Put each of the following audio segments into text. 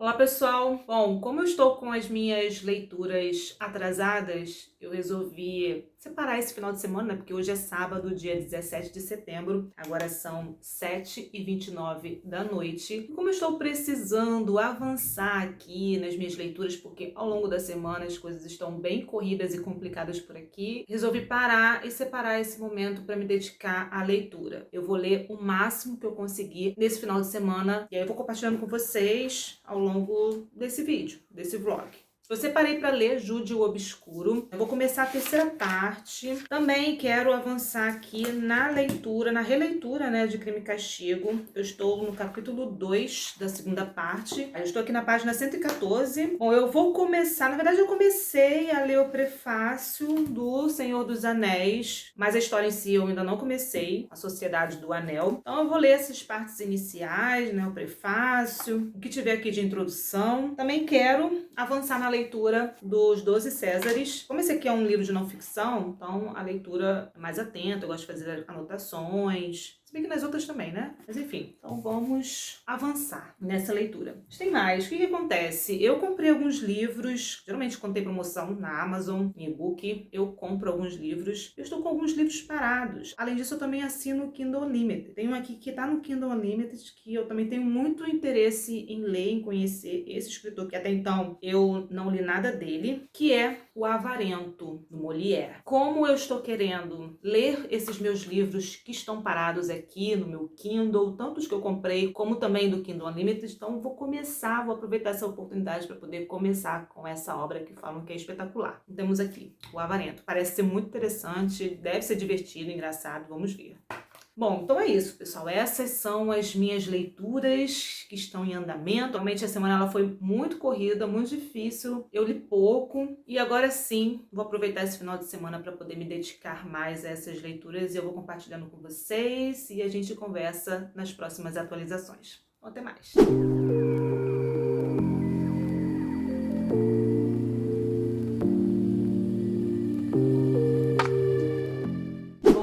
Olá, pessoal! Bom, como eu estou com as minhas leituras atrasadas, eu resolvi separar esse final de semana, né? Porque hoje é sábado, dia 17 de setembro, agora são 7h29 da noite. E como eu estou precisando avançar aqui nas minhas leituras, porque ao longo da semana as coisas estão bem corridas e complicadas por aqui, resolvi parar e separar esse momento para me dedicar à leitura. Eu vou ler o máximo que eu conseguir nesse final de semana e aí eu vou compartilhando com vocês ao longo desse vídeo, desse vlog. Eu separei para ler Jude o Obscuro. Eu vou começar a terceira parte. Também quero avançar aqui na leitura, na releitura, né, de Crime e Castigo. Eu estou no capítulo 2 da segunda parte. Eu estou aqui na página 114. Bom, eu vou começar, na verdade eu comecei a ler o prefácio do Senhor dos Anéis, mas a história em si eu ainda não comecei, A Sociedade do Anel. Então eu vou ler essas partes iniciais, né, o prefácio, o que tiver aqui de introdução. Também quero avançar na leitura dos 12 Césares. Como esse aqui é um livro de não ficção, então a leitura é mais atenta, eu gosto de fazer anotações. Se bem que nas outras também, né? Mas enfim, então vamos avançar nessa leitura. Mas tem mais. O que acontece? Eu comprei alguns livros, geralmente quando tem promoção na Amazon, em e-book, eu compro alguns livros. Eu estou com alguns livros parados. Além disso, eu também assino o Kindle Unlimited. Tem um aqui que está no Kindle Unlimited, que eu também tenho muito interesse em ler, em conhecer esse escritor, que até então eu não li nada dele, que é O Avarento, do Molière. Como eu estou querendo ler esses meus livros que estão parados aqui no meu Kindle, tanto os que eu comprei como também do Kindle Unlimited, então vou aproveitar essa oportunidade para poder começar com essa obra que falam que é espetacular. Temos aqui O Avarento. Parece ser muito interessante, deve ser divertido, engraçado, vamos ver. Bom, então é isso, pessoal. Essas são as minhas leituras que estão em andamento. Realmente a semana ela foi muito corrida, muito difícil. Eu li pouco e agora sim vou aproveitar esse final de semana para poder me dedicar mais a essas leituras e eu vou compartilhando com vocês e a gente conversa nas próximas atualizações. Então, até mais!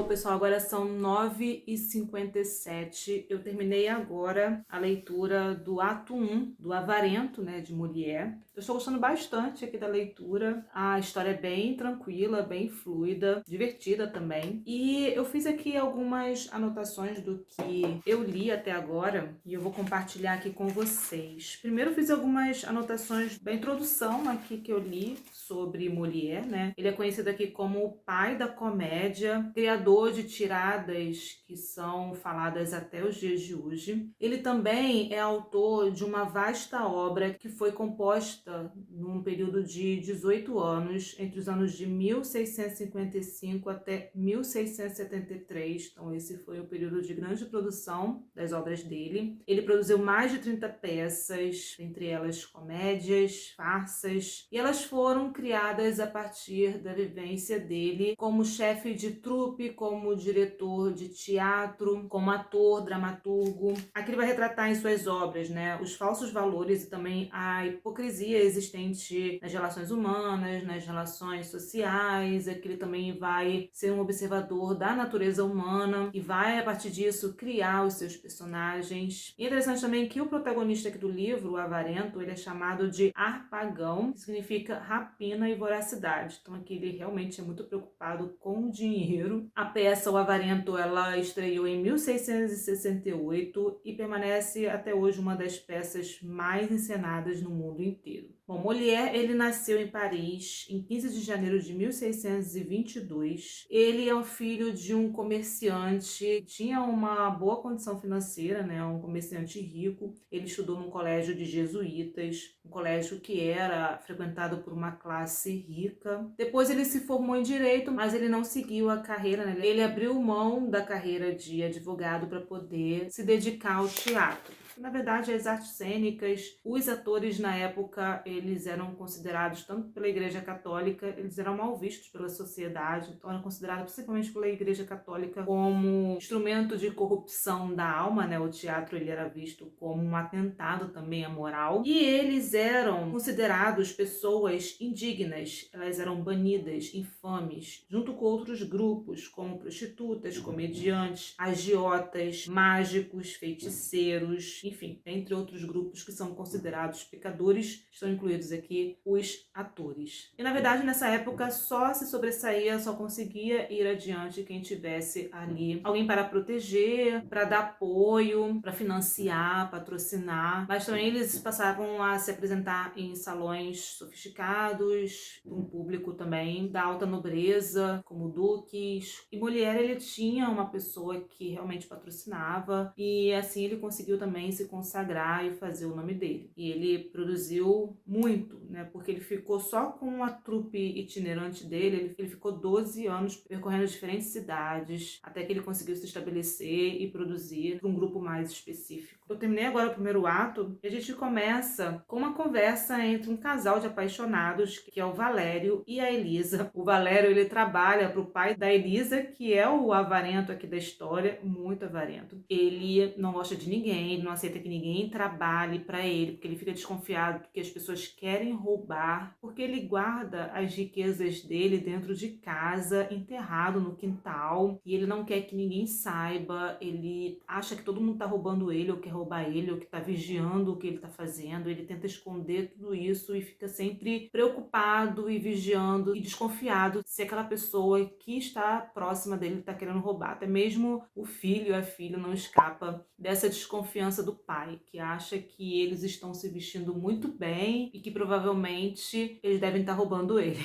Pessoal, agora são 9h57. Eu terminei agora a leitura do ato 1 do Avarento, né, de Molière. Eu estou gostando bastante aqui da leitura. A história é bem tranquila, bem fluida, divertida também. E eu fiz aqui algumas anotações do que eu li até agora e eu vou compartilhar aqui com vocês. Primeiro eu fiz algumas anotações da introdução aqui que eu li sobre Molière, né? Ele é conhecido aqui como o pai da comédia, criador de tiradas que são faladas até os dias de hoje. Ele também é autor de uma vasta obra que foi composta num período de 18 anos, entre os anos de 1655 até 1673. Então esse foi o período de grande produção das obras dele. Ele produziu mais de 30 peças, entre elas comédias, farsas, e elas foram criadas a partir da vivência dele como chefe de trupe, como diretor de teatro, como ator, dramaturgo. Aqui ele vai retratar em suas obras, né, os falsos valores e também a hipocrisia existente nas relações humanas, nas relações sociais. Aqui ele também vai ser um observador da natureza humana e vai, a partir disso, criar os seus personagens. E é interessante também que o protagonista aqui do livro, o Avarento, ele é chamado de Harpagão, que significa rapina e voracidade. Então aqui ele realmente é muito preocupado com o dinheiro. A peça O Avarento, ela estreou em 1668 e permanece até hoje uma das peças mais encenadas no mundo inteiro. Bom, Molière, ele nasceu em Paris em 15 de janeiro de 1622. Ele é o filho de um comerciante, tinha uma boa condição financeira, né? Um comerciante rico. Ele estudou num colégio de jesuítas, um colégio que era frequentado por uma classe rica. Depois ele se formou em direito, mas ele não seguiu a carreira, né? Ele abriu mão da carreira de advogado para poder se dedicar ao teatro. Na verdade, as artes cênicas, os atores na época, eles eram considerados, tanto pela Igreja Católica, eles eram mal vistos pela sociedade, então eram considerados principalmente pela Igreja Católica como instrumento de corrupção da alma, né? O teatro ele era visto como um atentado também à moral, e eles eram considerados pessoas indignas, elas eram banidas, infames, junto com outros grupos, como prostitutas, comediantes, agiotas, mágicos, feiticeiros. enfim, entre outros grupos que são considerados pecadores, estão incluídos aqui os atores. E na verdade nessa época só se sobressaía, só conseguia ir adiante quem tivesse ali alguém para proteger, para dar apoio, para financiar, patrocinar, mas também eles passavam a se apresentar em salões sofisticados, um público também da alta nobreza, como duques. E Molière, ele tinha uma pessoa que realmente patrocinava e assim ele conseguiu também se consagrar e fazer o nome dele. E ele produziu muito, né? Porque ele ficou só com a trupe itinerante dele, ele ficou 12 anos percorrendo diferentes cidades, até que ele conseguiu se estabelecer e produzir para um grupo mais específico. Eu terminei agora o primeiro ato e a gente começa com uma conversa entre um casal de apaixonados, que é o Valério e a Elisa. O Valério, ele trabalha para o pai da Elisa, que é o avarento aqui da história, muito avarento. Ele não gosta de ninguém, ele não aceita que ninguém trabalhe para ele, porque ele fica desconfiado que as pessoas querem roubar, porque ele guarda as riquezas dele dentro de casa, enterrado no quintal, e ele não quer que ninguém saiba, ele acha que todo mundo tá roubando ele, ou quer roubar ele, ou que tá vigiando o que ele tá fazendo, ele tenta esconder tudo isso e fica sempre preocupado e vigiando e desconfiado se aquela pessoa que está próxima dele está querendo roubar. Até mesmo o filho e a filha não escapa dessa desconfiança do pai, que acha que eles estão se vestindo muito bem e que provavelmente eles devem estar roubando ele.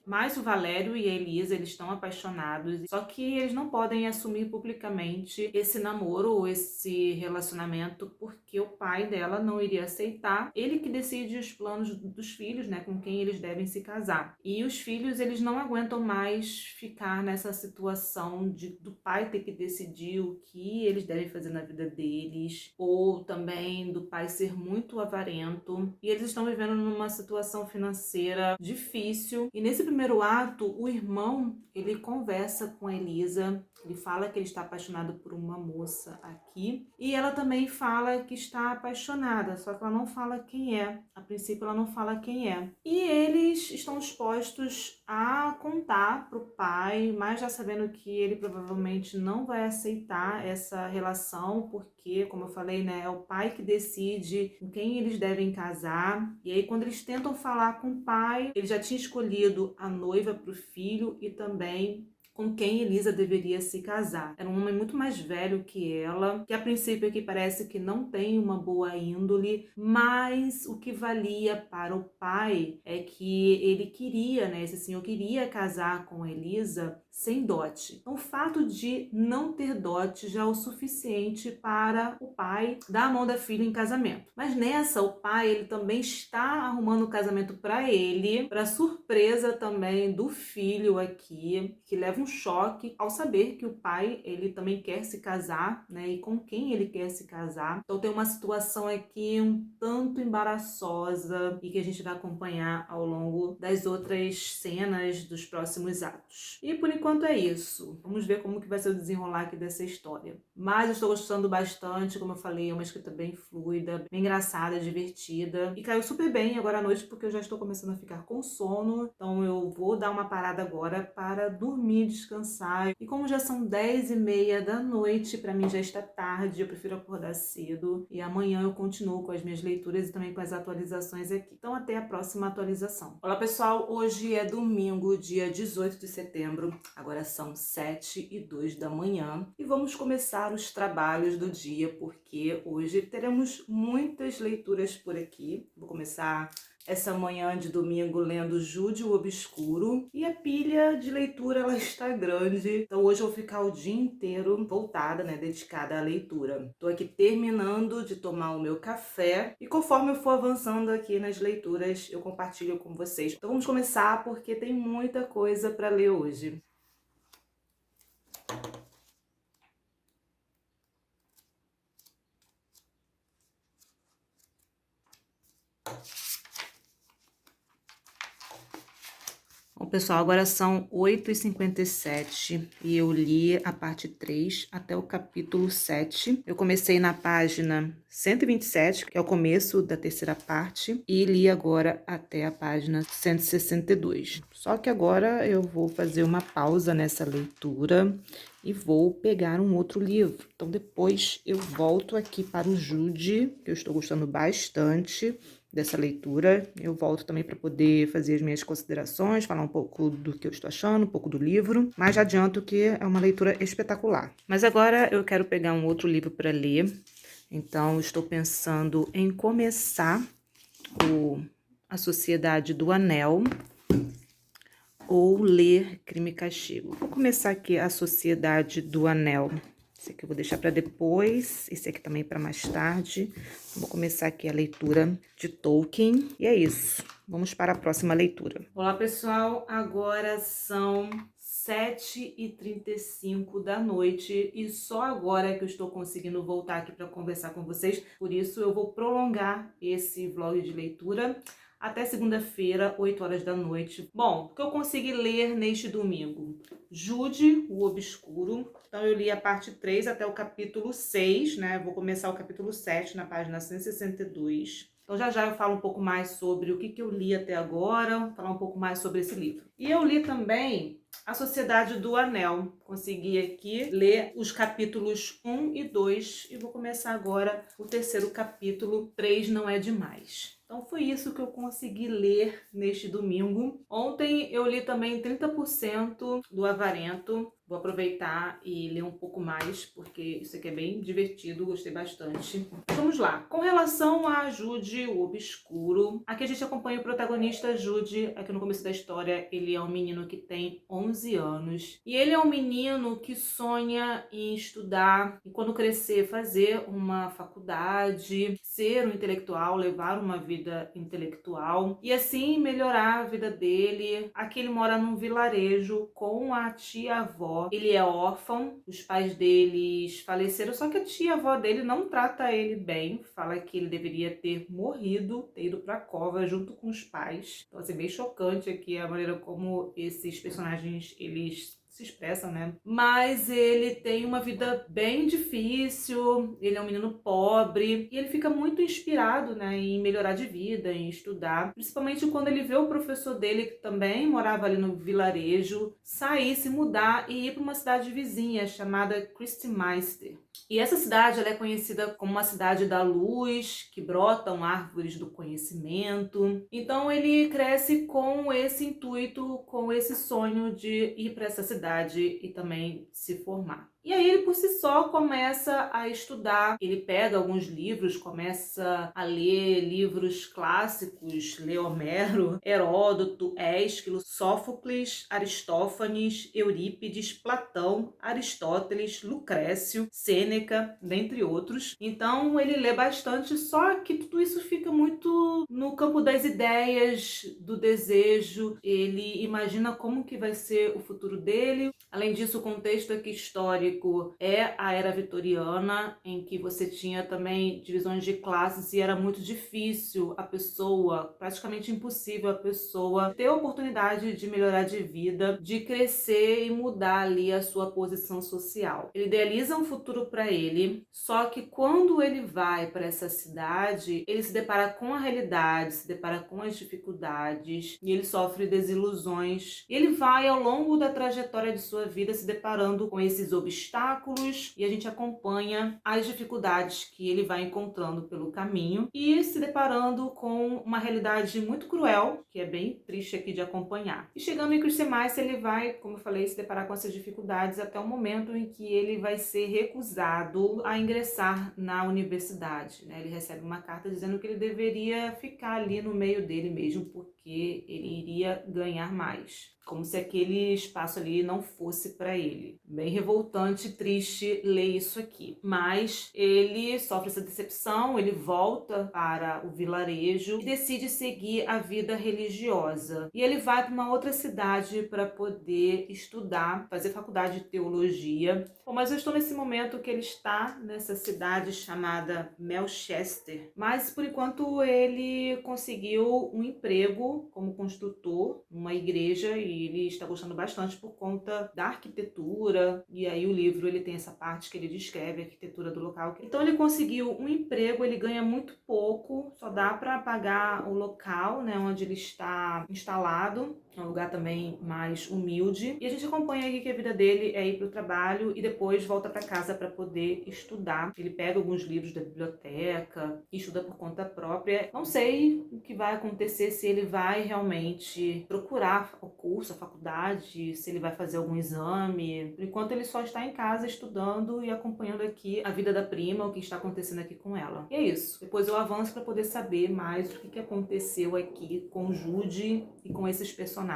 Mas o Valério e a Elisa, eles estão apaixonados, só que eles não podem assumir publicamente esse namoro ou esse relacionamento porque o pai dela não iria aceitar. Ele que decide os planos dos filhos, né, com quem eles devem se casar. E os filhos, eles não aguentam mais ficar nessa situação do pai ter que decidir o que eles devem fazer na vida deles, ou também do pai ser muito avarento. E eles estão vivendo numa situação financeira difícil. E nesse primeiro ato, o irmão, ele conversa com a Elisa, ele fala que ele está apaixonado por uma moça aqui, e ela também fala que está apaixonada, só que ela não fala quem é. A princípio ela não fala quem é. E eles estão dispostos a contar pro pai, mas já sabendo que ele provavelmente não vai aceitar essa relação, porque, como eu falei, né, é o pai que decide com quem eles devem casar. E aí quando eles tentam falar com o pai, ele já tinha escolhido a noiva pro filho e também com quem Elisa deveria se casar. Era um homem muito mais velho que ela, que a princípio aqui parece que não tem uma boa índole, mas o que valia para o pai é que ele queria, né, esse senhor queria casar com Elisa sem dote. Então, o fato de não ter dote já é o suficiente para o pai dar a mão da filha em casamento. Mas nessa, o pai, ele também está arrumando o casamento para ele, para surpresa também do filho aqui, que leva um choque ao saber que o pai, ele também quer se casar, né, e com quem ele quer se casar. Então tem uma situação aqui um tanto embaraçosa e que a gente vai acompanhar ao longo das outras cenas dos próximos atos. E por enquanto é isso. Vamos ver como que vai ser o desenrolar aqui dessa história. Mas eu estou gostando bastante, como eu falei, é uma escrita bem fluida, bem engraçada, divertida. E caiu super bem agora à noite porque eu já estou começando a ficar com sono. Então eu vou dar uma parada agora para dormir, descansar. E como já são 10h30 da noite, para mim já está tarde, eu prefiro acordar cedo. E amanhã eu continuo com as minhas leituras e também com as atualizações aqui. Então até a próxima atualização. Olá pessoal, hoje é domingo, dia 18 de setembro. Agora são 7h02 da manhã. E vamos começar os trabalhos do dia, porque hoje teremos muitas leituras por aqui. Vou começar essa manhã de domingo lendo Jude o Obscuro e a pilha de leitura ela está grande, então hoje eu vou ficar o dia inteiro voltada, né, dedicada à leitura. Tô aqui terminando de tomar o meu café e conforme eu for avançando aqui nas leituras eu compartilho com vocês. Então vamos começar porque tem muita coisa para ler hoje. Bom, Pessoal, agora são 8h57 e eu li a parte 3 até o capítulo 7. Eu comecei na página 127, que é o começo da terceira parte, e li agora até a página 162. Só que agora eu vou fazer uma pausa nessa leitura e vou pegar um outro livro. Então depois eu volto aqui para o Jude, que eu estou gostando bastante dessa leitura. Eu volto também para poder fazer as minhas considerações, falar um pouco do que eu estou achando, um pouco do livro, mas já adianto que é uma leitura espetacular. Mas agora eu quero pegar um outro livro para ler, então estou pensando em começar A Sociedade do Anel ou ler Crime e Castigo. Vou começar aqui A Sociedade do Anel. Esse aqui eu vou deixar para depois, esse aqui também para mais tarde. Vou começar aqui a leitura de Tolkien. E é isso, vamos para a próxima leitura. Olá, pessoal, agora são 7h35 da noite e só agora é que eu estou conseguindo voltar aqui para conversar com vocês. Por isso eu vou prolongar esse vlog de leitura até segunda-feira, 8 horas da noite. Bom, o que eu consegui ler neste domingo? Jude, o Obscuro. Então eu li a parte 3 até o capítulo 6, né? Vou começar o capítulo 7 na página 162. Então já eu falo um pouco mais sobre o que eu li até agora, falar um pouco mais sobre esse livro. E eu li também A Sociedade do Anel. Consegui aqui ler os capítulos 1 e 2 e vou começar agora o terceiro capítulo, 3 Não É Demais. Então foi isso que eu consegui ler neste domingo. Ontem eu li também 30% do Avarento. Vou aproveitar e ler um pouco mais, porque isso aqui é bem divertido, gostei bastante. Vamos lá. Com relação a Jude, o Obscuro, aqui a gente acompanha o protagonista Jude. Aqui no começo da história, ele é um menino que tem 11 anos. E ele é um menino que sonha em estudar e quando crescer fazer uma faculdade, ser um intelectual, levar uma vida intelectual e assim melhorar a vida dele. Aqui ele mora num vilarejo com a tia-avó. Ele é órfão, os pais deles faleceram, só que a tia-avó dele não trata ele bem, fala que ele deveria ter morrido, ter ido pra cova junto com os pais. Então assim, bem chocante aqui a maneira como esses personagens, eles se expressam, né? Mas ele tem uma vida bem difícil, ele é um menino pobre e ele fica muito inspirado, né, em melhorar de vida, em estudar, principalmente quando ele vê o professor dele, que também morava ali no vilarejo, sair, se mudar e ir para uma cidade vizinha chamada Christmeister. E essa cidade ela é conhecida como uma cidade da luz, que brotam árvores do conhecimento. Então ele cresce com esse intuito, com esse sonho de ir para essa cidade e também se formar. E aí ele por si só começa a estudar, ele pega alguns livros, começa a ler livros clássicos, lê Homero, Heródoto, Ésquilo, Sófocles, Aristófanes, Eurípides, Platão, Aristóteles, Lucrécio, Sêneca, dentre outros. Então ele lê bastante, só que tudo isso fica muito no campo das ideias, do desejo, ele imagina como que vai ser o futuro dele. Além disso, o contexto aqui histórico é a era vitoriana, em que você tinha também divisões de classes e era muito difícil a pessoa, praticamente impossível a pessoa ter a oportunidade de melhorar de vida, de crescer e mudar ali a sua posição social. Ele idealiza um futuro para ele, só que quando ele vai para essa cidade, ele se depara com a realidade, se depara com as dificuldades e ele sofre desilusões. E ele vai ao longo da trajetória de sua vida se deparando com esses obstáculos e a gente acompanha as dificuldades que ele vai encontrando pelo caminho e se deparando com uma realidade muito cruel, que é bem triste aqui de acompanhar. E chegando em Christmeister, ele vai, como eu falei, se deparar com essas dificuldades até o momento em que ele vai ser recusado a ingressar na universidade, né? Ele recebe uma carta dizendo que ele deveria ficar ali no meio dele mesmo, porque ele iria ganhar mais. Como se aquele espaço ali não fosse para ele. Bem revoltante, triste ler isso aqui. Mas ele sofre essa decepção, ele volta para o vilarejo e decide seguir a vida religiosa. E ele vai para uma outra cidade para poder estudar, fazer faculdade de teologia. Bom, mas eu estou nesse momento que ele está nessa cidade chamada Melchester. Mas por enquanto ele conseguiu um emprego como construtor numa igreja e ele está gostando bastante por conta da arquitetura, e aí o livro ele tem essa parte que ele descreve a arquitetura do local. Então ele conseguiu um emprego, ele ganha muito pouco, só dá para pagar o local, né, onde ele está instalado. É um lugar também mais humilde. E a gente acompanha aqui que a vida dele é ir para o trabalho e depois volta para casa para poder estudar. Ele pega alguns livros da biblioteca e estuda por conta própria. Não sei o que vai acontecer, se ele vai realmente procurar o curso, a faculdade, se ele vai fazer algum exame. Por enquanto ele só está em casa estudando e acompanhando aqui a vida da prima, o que está acontecendo aqui com ela. E é isso. Depois eu avanço para poder saber mais o que aconteceu aqui com Jude e com esses personagens.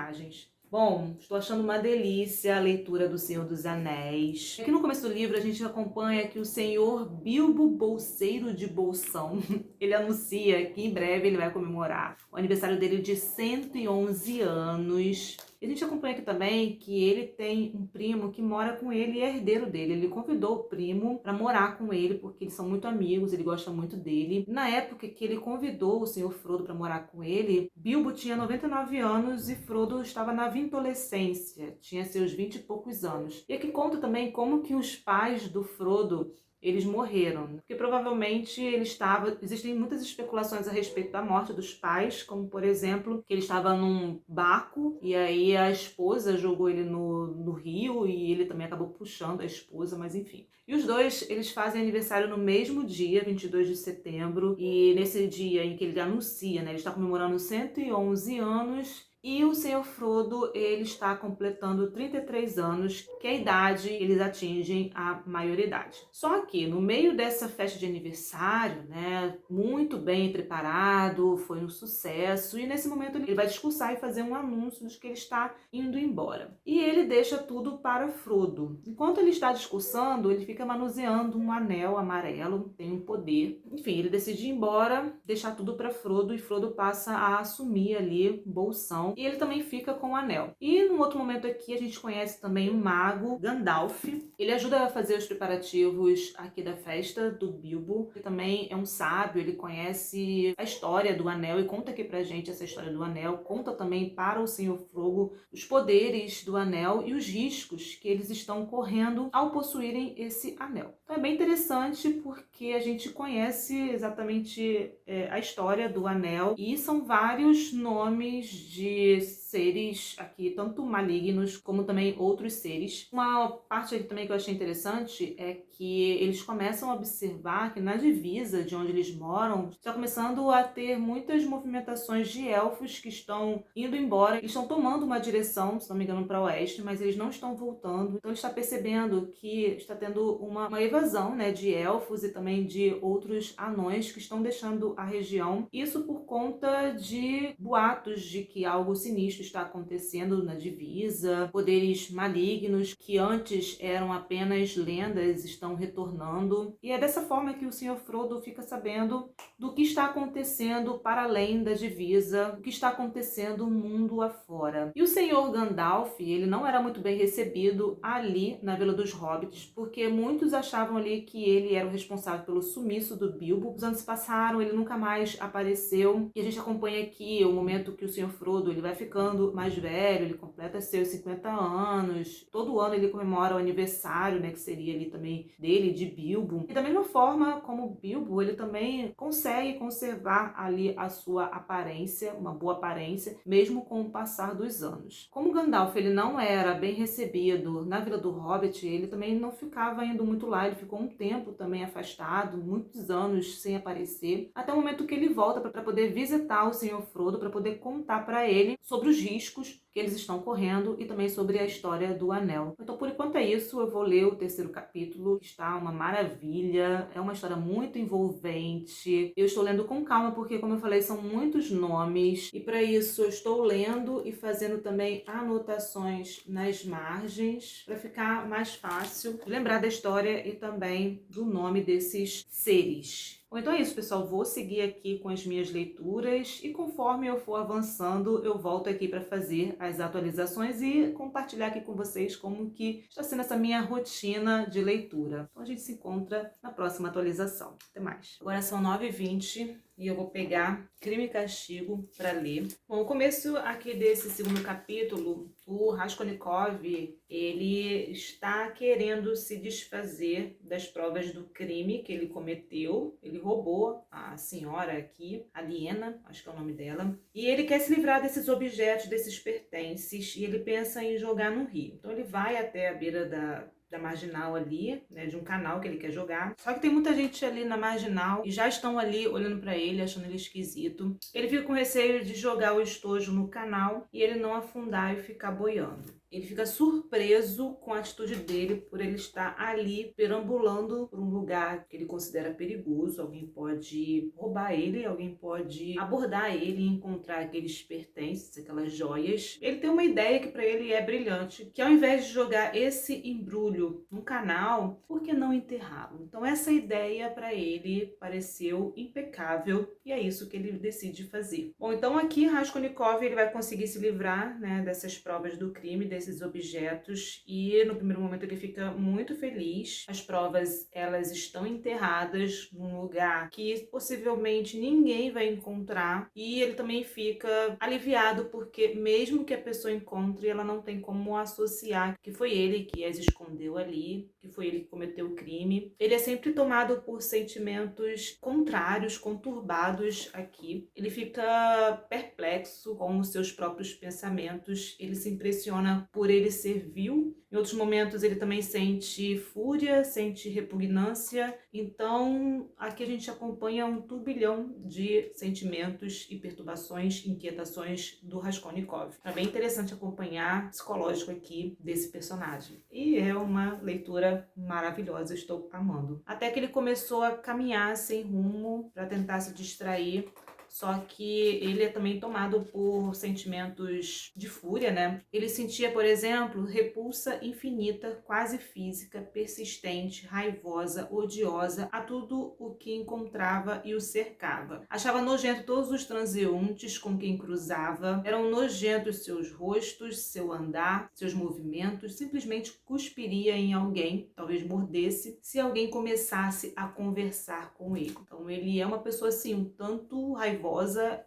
Bom, estou achando uma delícia a leitura do Senhor dos Anéis. Aqui no começo do livro a gente acompanha que o senhor Bilbo Bolseiro de Bolsão, ele anuncia que em breve ele vai comemorar o aniversário dele de 111 anos. E a gente acompanha aqui também que ele tem um primo que mora com ele e é herdeiro dele. Ele convidou o primo para morar com ele porque eles são muito amigos, ele gosta muito dele. Na época que ele convidou o senhor Frodo para morar com ele, Bilbo tinha 99 anos e Frodo estava na vintolescência, tinha seus 20 e poucos anos. E aqui conta também como que os pais do Frodo eles morreram, porque provavelmente ele estava... Existem muitas especulações a respeito da morte dos pais, como por exemplo, que ele estava num barco e aí a esposa jogou ele no rio e ele também acabou puxando a esposa, mas enfim. E os dois, eles fazem aniversário no mesmo dia, 22 de setembro, e nesse dia em que ele anuncia, né, ele está comemorando 111 anos. E o senhor Frodo, ele está completando 33 anos, que é a idade que eles atingem a maioridade. Só que no meio dessa festa de aniversário, né, muito bem preparado, foi um sucesso, e nesse momento ele vai discursar e fazer um anúncio de que ele está indo embora. E ele deixa tudo para Frodo. Enquanto ele está discursando, ele fica manuseando um anel amarelo, tem um poder. Enfim, ele decide ir embora, deixar tudo para Frodo, e Frodo passa a assumir ali o bolsão. E ele também fica com o anel. E num outro momento aqui a gente conhece também o mago Gandalf. Ele ajuda a fazer os preparativos aqui da festa do Bilbo. Ele também é um sábio, ele conhece a história do anel e conta aqui pra gente essa história do anel. Conta também para o senhor Frodo os poderes do anel e os riscos que eles estão correndo ao possuírem esse anel. Então é bem interessante porque a gente conhece exatamente a história do anel e são vários nomes de seres aqui, tanto malignos como também outros seres. Uma parte aqui também que eu achei interessante é que eles começam a observar que na divisa de onde eles moram está começando a ter muitas movimentações de elfos que estão indo embora, eles estão tomando uma direção, se não me engano, para o oeste, mas eles não estão voltando. Então ele está percebendo que está tendo uma evasão, né, de elfos e também de outros anões que estão deixando a região. Isso por conta de boatos de que algo sinistro está acontecendo na divisa, poderes malignos que antes eram apenas lendas estão retornando. E é dessa forma que o senhor Frodo fica sabendo do que está acontecendo para além da divisa, o que está acontecendo mundo afora. E o senhor Gandalf, ele não era muito bem recebido ali na Vila dos Hobbits, porque muitos achavam ali que ele era o responsável pelo sumiço do Bilbo. Os anos se passaram, ele nunca mais apareceu, e a gente acompanha aqui o momento que o senhor Frodo ele vai ficando mais velho, ele completa seus 50 anos. Todo ano ele comemora o aniversário, né, que seria ali também dele, de Bilbo. E da mesma forma como Bilbo, ele também consegue conservar ali a sua aparência, uma boa aparência, mesmo com o passar dos anos. Como Gandalf ele não era bem recebido na Vila do Hobbit, ele também não ficava indo muito lá, ele ficou um tempo também afastado, muitos anos sem aparecer, até o momento que ele volta para poder visitar o senhor Frodo, para poder contar para ele sobre os riscos que eles estão correndo e também sobre a história do anel. Então, por enquanto é isso, eu vou ler o terceiro capítulo, que está uma maravilha, é uma história muito envolvente. Eu estou lendo com calma porque, como eu falei, são muitos nomes e para isso eu estou lendo e fazendo também anotações nas margens para ficar mais fácil de lembrar da história e também do nome desses seres. Bom, então é isso, pessoal. Vou seguir aqui com as minhas leituras e conforme eu for avançando, eu volto aqui para fazer as atualizações e compartilhar aqui com vocês como que está sendo essa minha rotina de leitura. Então a gente se encontra na próxima atualização. Até mais. Agora são 9h20 e eu vou pegar Crime e Castigo para ler. Bom, o começo aqui desse segundo capítulo, o Raskolnikov, ele está querendo se desfazer das provas do crime que ele cometeu. Ele roubou a senhora aqui, a Liena, acho que é o nome dela, e ele quer se livrar desses objetos, desses pertences, e ele pensa em jogar no rio. Então ele vai até a beira da marginal ali, né, de um canal que ele quer jogar. Só que tem muita gente ali na marginal e já estão ali olhando pra ele, achando ele esquisito. Ele fica com receio de jogar o estojo no canal e ele não afundar e ficar boiando. Ele fica surpreso com a atitude dele por ele estar ali perambulando por um lugar que ele considera perigoso. Alguém pode roubar ele, alguém pode abordar ele e encontrar aqueles pertences, aquelas joias. Ele tem uma ideia que para ele é brilhante, que ao invés de jogar esse embrulho num canal, por que não enterrá-lo? Então essa ideia para ele pareceu impecável e é isso que ele decide fazer. Bom, então aqui Raskolnikov ele vai conseguir se livrar, né, dessas provas do crime, desses objetos, e no primeiro momento ele fica muito feliz. As provas, elas estão enterradas num lugar que possivelmente ninguém vai encontrar, e ele também fica aliviado porque mesmo que a pessoa encontre, ela não tem como associar que foi ele que as escondeu ali, que foi ele que cometeu o crime. Ele é sempre tomado por sentimentos contrários, conturbados aqui. Ele fica perplexo com os seus próprios pensamentos, ele se impressiona por ele ser vil. Em outros momentos ele também sente fúria, sente repugnância. Então aqui a gente acompanha um turbilhão de sentimentos e perturbações, inquietações do Raskolnikov. É bem interessante acompanhar o psicológico aqui desse personagem. E é uma leitura maravilhosa, estou amando. Até que ele começou a caminhar sem rumo para tentar se distrair. Só que ele é também tomado por sentimentos de fúria, né? Ele sentia, por exemplo, repulsa infinita, quase física, persistente, raivosa, odiosa a tudo o que encontrava e o cercava. Achava nojento todos os transeuntes com quem cruzava, eram nojentos seus rostos, seu andar, seus movimentos, simplesmente cuspiria em alguém, talvez mordesse, se alguém começasse a conversar com ele. Então ele é uma pessoa assim, um tanto raivosa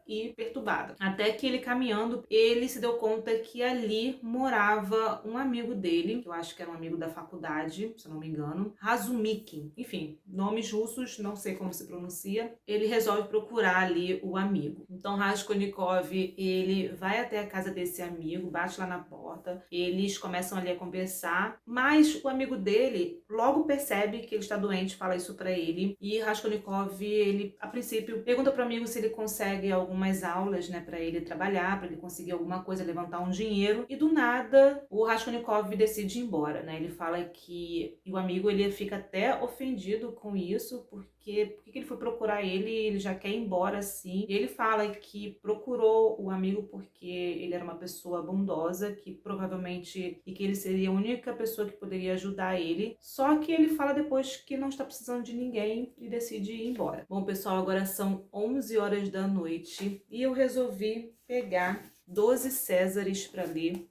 e perturbada. Até que ele caminhando, ele se deu conta que ali morava um amigo dele, que eu acho que era um amigo da faculdade, se eu não me engano, Razumikin. Enfim, nomes russos, não sei como se pronuncia. Ele resolve procurar ali o amigo. Então Raskolnikov, ele vai até a casa desse amigo, bate lá na porta, eles começam ali a conversar, mas o amigo dele logo percebe que ele está doente, fala isso pra ele, e Raskolnikov, ele a princípio pergunta pro amigo se ele consegue algumas aulas, né, para ele trabalhar, para ele conseguir alguma coisa, levantar um dinheiro, e do nada o Raskolnikov decide ir embora, né? Ele fala que e o amigo ele fica até ofendido com isso, porque por que ele foi procurar ele já quer ir embora assim. E ele fala que procurou o amigo porque ele era uma pessoa bondosa, que provavelmente e que ele seria a única pessoa que poderia ajudar ele. Só que ele fala depois que não está precisando de ninguém e decide ir embora. Bom, pessoal, agora são 11 horas da noite e eu resolvi pegar 12 Césares para ler.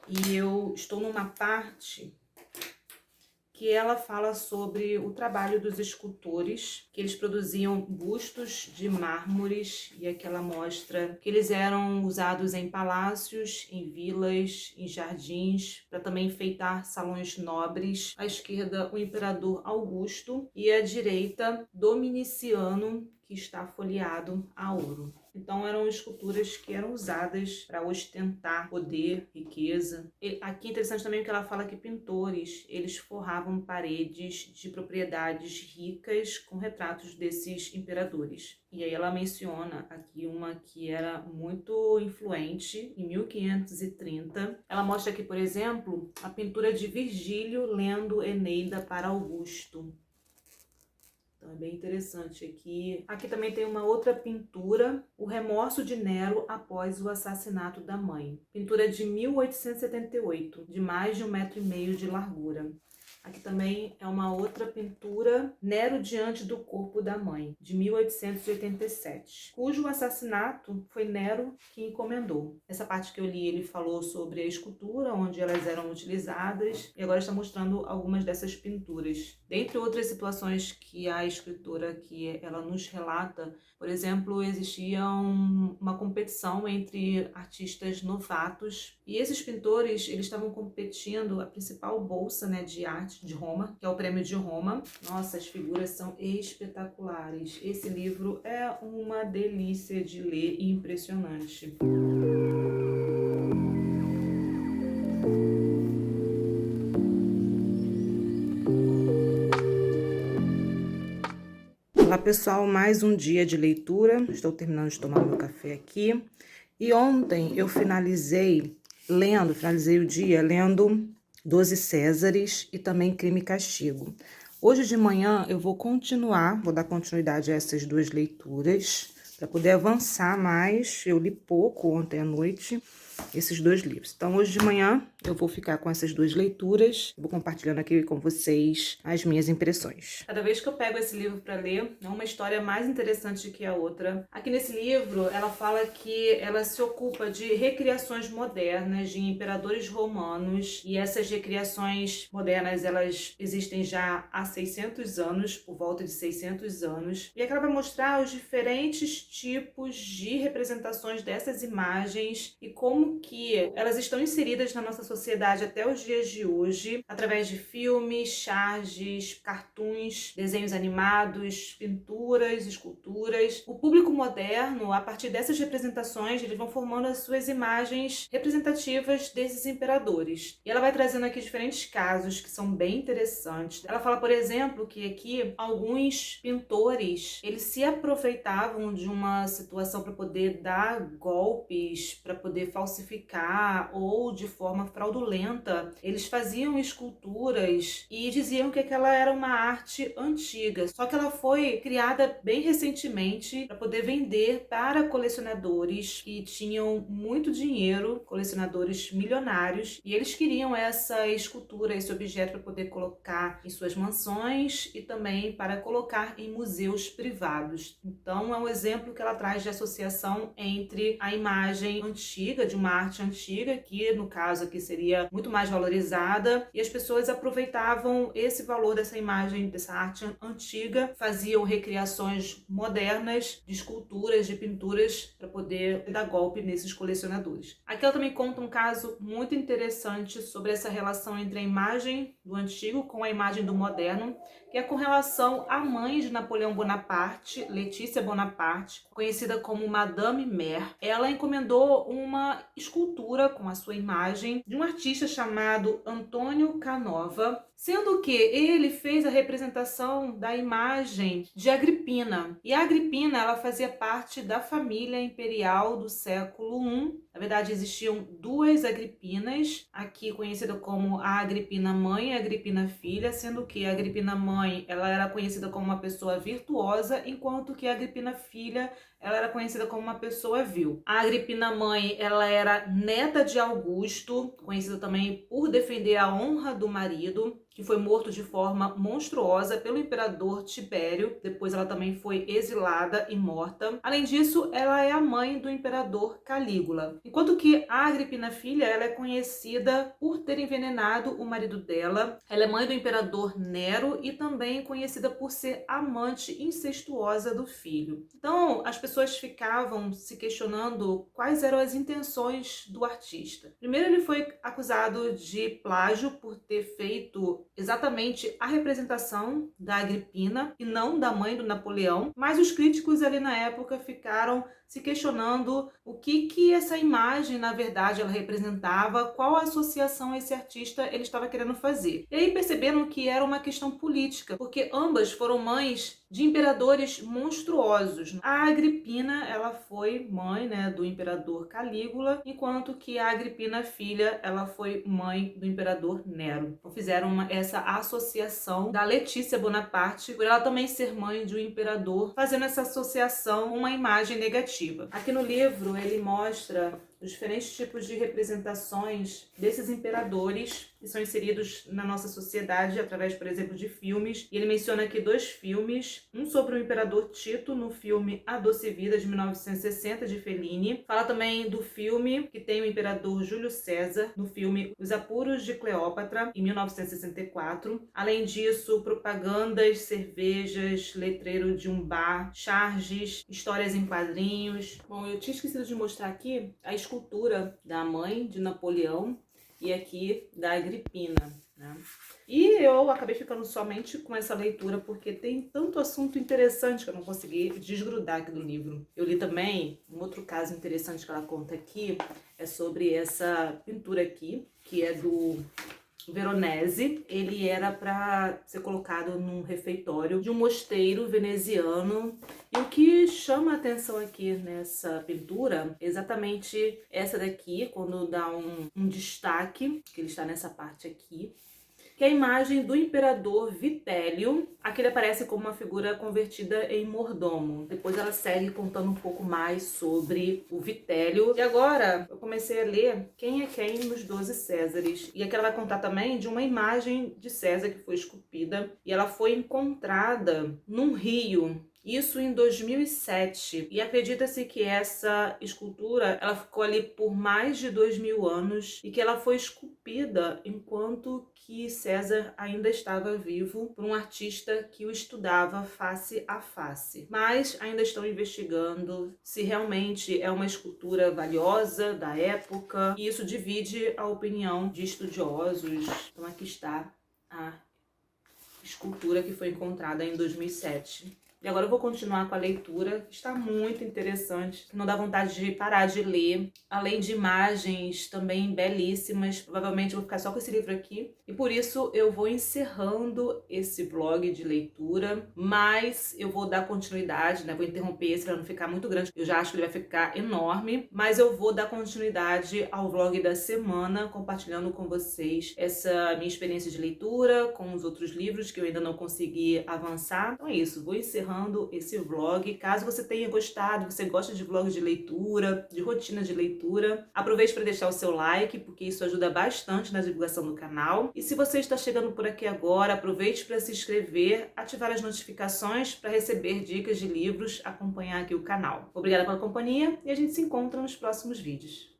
E eu estou numa parte que ela fala sobre o trabalho dos escultores, que eles produziam bustos de mármores, e aqui ela mostra que eles eram usados em palácios, em vilas, em jardins, para também enfeitar salões nobres. À esquerda, o imperador Augusto, e à direita, Dominiciano, que está folheado a ouro. Então eram esculturas que eram usadas para ostentar poder, riqueza. E aqui é interessante também que ela fala que pintores, eles forravam paredes de propriedades ricas com retratos desses imperadores. E aí ela menciona aqui uma que era muito influente, em 1530. Ela mostra aqui, por exemplo, a pintura de Virgílio lendo Eneida para Augusto. Então é bem interessante aqui. Aqui também tem uma outra pintura, O Remorso de Nero após o assassinato da mãe. Pintura de 1878, de mais de 1,5 metro de largura. Aqui também é uma outra pintura, Nero diante do corpo da mãe, de 1887, cujo assassinato foi Nero que encomendou. Essa parte que eu li, ele falou sobre a escultura, onde elas eram utilizadas, e agora está mostrando algumas dessas pinturas. Dentre outras situações que a escritora aqui ela nos relata, por exemplo, existia uma competição entre artistas novatos, e esses pintores eles estavam competindo a principal bolsa, né, de arte de Roma, que é o Prêmio de Roma. Nossa, as figuras são espetaculares. Esse livro é uma delícia de ler e impressionante. Olá pessoal, mais um dia de leitura. Estou terminando de tomar meu café aqui. E ontem eu finalizei o dia lendo 12 Césares e também Crime e Castigo. Hoje de manhã eu vou dar continuidade a essas duas leituras, para poder avançar mais. Eu li pouco ontem à noite, esses dois livros. Então, hoje de manhã eu vou ficar com essas duas leituras, vou compartilhando aqui com vocês as minhas impressões. Cada vez que eu pego esse livro para ler, é uma história mais interessante que a outra. Aqui nesse livro, ela fala que ela se ocupa de recriações modernas de imperadores romanos, e essas recriações modernas, elas existem já há 600 anos, por volta de 600 anos, e aqui ela vai mostrar os diferentes tipos de representações dessas imagens e como que elas estão inseridas na nossa sociedade até os dias de hoje, através de filmes, charges, cartoons, desenhos animados, pinturas, esculturas. O público moderno, a partir dessas representações, eles vão formando as suas imagens representativas desses imperadores. E ela vai trazendo aqui diferentes casos que são bem interessantes. Ela fala, por exemplo, que aqui alguns pintores, eles se aproveitavam de uma situação para poder dar golpes, para poder falsificar ou de forma fraudulenta. Eles faziam esculturas e diziam que aquela era uma arte antiga, só que ela foi criada bem recentemente para poder vender para colecionadores que tinham muito dinheiro, colecionadores milionários, e eles queriam essa escultura, esse objeto para poder colocar em suas mansões e também para colocar em museus privados. Então é um exemplo que ela traz de associação entre a imagem antiga, de uma arte antiga, que no caso aqui seria muito mais valorizada, e as pessoas aproveitavam esse valor dessa imagem, dessa arte antiga, faziam recriações modernas de esculturas, de pinturas, para poder dar golpe nesses colecionadores. Aqui ela também conta um caso muito interessante sobre essa relação entre a imagem do antigo com a imagem do moderno, que é com relação à mãe de Napoleão Bonaparte, Letícia Bonaparte, conhecida como Madame Mère. Ela encomendou uma escultura com a sua imagem de um artista chamado Antônio Canova, sendo que ele fez a representação da imagem de Agripina. E a Agripina, ela fazia parte da família imperial do século I. Na verdade, existiam duas Agripinas, aqui conhecida como a Agripina mãe e a Agripina filha, sendo que a Agripina mãe, ela era conhecida como uma pessoa virtuosa, enquanto que a Agripina filha, ela era conhecida como uma pessoa vil. A Agripina mãe, ela era neta de Augusto, conhecida também por defender a honra do marido, que foi morto de forma monstruosa pelo imperador Tibério. Depois ela também foi exilada e morta. Além disso, ela é a mãe do imperador Calígula. Enquanto que a Agripina filha, ela é conhecida por ter envenenado o marido dela. Ela é mãe do imperador Nero e também conhecida por ser amante incestuosa do filho. Então, as pessoas ficavam se questionando quais eram as intenções do artista. Primeiro, ele foi acusado de plágio por ter feito exatamente a representação da Agripina e não da mãe do Napoleão, mas os críticos ali na época ficaram se questionando o que essa imagem, na verdade, ela representava, qual a associação esse artista ele estava querendo fazer. E aí perceberam que era uma questão política, porque ambas foram mães de imperadores monstruosos. A Agripina, ela foi mãe, né, do imperador Calígula, enquanto que a Agripina filha, ela foi mãe do imperador Nero. Então fizeram essa associação da Letícia Bonaparte, por ela também ser mãe de um imperador, fazendo essa associação com uma imagem negativa. Aqui no livro ele mostra os diferentes tipos de representações desses imperadores que são inseridos na nossa sociedade através, por exemplo, de filmes. E ele menciona aqui 2 filmes, um sobre o imperador Tito, no filme A Doce Vida, de 1960, de Fellini. Fala também do filme que tem o imperador Júlio César, no filme Os Apuros de Cleópatra, em 1964. Além disso, propagandas, cervejas, letreiro de um bar, charges, histórias em quadrinhos. Bom, eu tinha esquecido de mostrar aqui a escultura da mãe de Napoleão e aqui da Agripina, né? E eu acabei ficando somente com essa leitura porque tem tanto assunto interessante que eu não consegui desgrudar aqui do livro. Eu li também um outro caso interessante que ela conta aqui, é sobre essa pintura aqui, que é do Veronese. Ele era para ser colocado num refeitório de um mosteiro veneziano. E o que chama a atenção aqui nessa pintura é exatamente essa daqui, quando dá um destaque, que ele está nessa parte aqui, que é a imagem do imperador Vitélio. Aqui ele aparece como uma figura convertida em mordomo. Depois ela segue contando um pouco mais sobre o Vitélio. E agora eu comecei a ler quem é quem nos 12 Césares. E aqui ela vai contar também de uma imagem de César que foi esculpida. E ela foi encontrada num rio. Isso em 2007. E acredita-se que essa escultura ela ficou ali por mais de 2000 anos e que ela foi esculpida enquanto que César ainda estava vivo por um artista que o estudava face a face. Mas ainda estão investigando se realmente é uma escultura valiosa da época, e isso divide a opinião de estudiosos. Então aqui está a escultura que foi encontrada em 2007. E agora eu vou continuar com a leitura, que está muito interessante, não dá vontade de parar de ler, além de imagens também belíssimas. Provavelmente eu vou ficar só com esse livro aqui, e por isso eu vou encerrando esse vlog de leitura, mas eu vou dar continuidade, né? Vou interromper esse para não ficar muito grande, eu já acho que ele vai ficar enorme, mas eu vou dar continuidade ao vlog da semana, compartilhando com vocês essa minha experiência de leitura, com os outros livros que eu ainda não consegui avançar. Então é isso, vou encerrando esse vlog. Caso você tenha gostado, você gosta de vlogs de leitura, de rotina de leitura, aproveite para deixar o seu like, porque isso ajuda bastante na divulgação do canal. E se você está chegando por aqui agora, aproveite para se inscrever, ativar as notificações para receber dicas de livros, acompanhar aqui o canal. Obrigada pela companhia e a gente se encontra nos próximos vídeos.